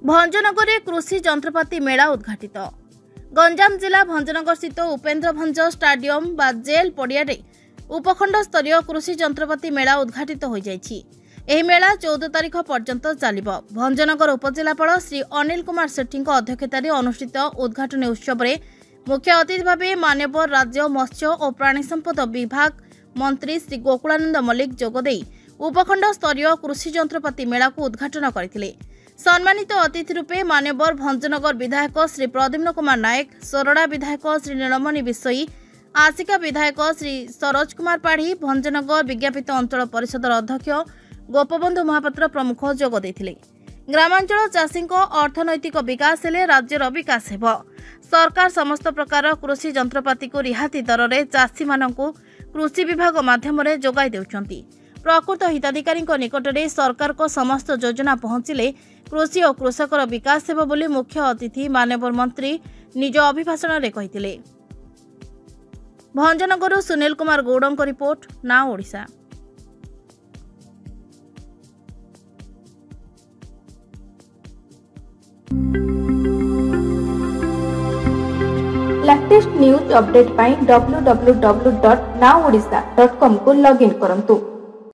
भंजनगर कृषि जंत्रपाति मेला उद्घाटित। गंजाम जिला भंजनगर स्थित उपेन्द्र भंज स्टाडियम बा जेल पड़िया उपखंड स्तरीय कृषि जंत्रपाति मेला उद्घाटित हो जाइछि। एही मेला 14 तारिख पर्यंत चलिब। भंजनगर उपजिलापाल श्री अनिल कुमार सेठी अध्यक्षतार अनुष्ठित उद्घाटन उत्सव में मुख्य अतिथि भाव मान्यवर राज्य मत्स्य और प्राणी संपद विभाग मंत्री श्री गोकुलानंद मल्लिक जोगदे उपखंड स्तरीय कृषि जंत्रपाति मेला को उद्घाटन करथिले। सम्मानित अतिथि रूपे मान्यवर भंजनगर विधायक श्री प्रद्युम्न कुमार नायक, सोरडा विधायक श्री नीलमणि विषयी, आसिका विधायक श्री सरोज कुमार पाढ़ी, भंजनगर विज्ञापित अंचल परिषद अध्यक्ष गोपबंधु महापात्र प्रमुख जोग देथिले। ग्रामांचल चाषी अर्थनैतिक विकास हेले राज्यर विकास हेब। सरकार समस्त प्रकार कृषि जंत्रपाति को रिहाती दर में चाषी मानकु कृषि विभाग माध्यम जोगाई देउछंती। प्रकृत हिताधिकारी निकट में सरकार को समस्त योजना पहुंचले कृषि और कृषकर विकास हेब बोली मुख्य अतिथि मान्यवर मंत्री निज अभिभाषण में कहिथिले। भंजनगर सुनील कुमार गौड़ को report, Now Odisha. Latest news update पाई www.nowodisha.com को लॉगिन करंतु।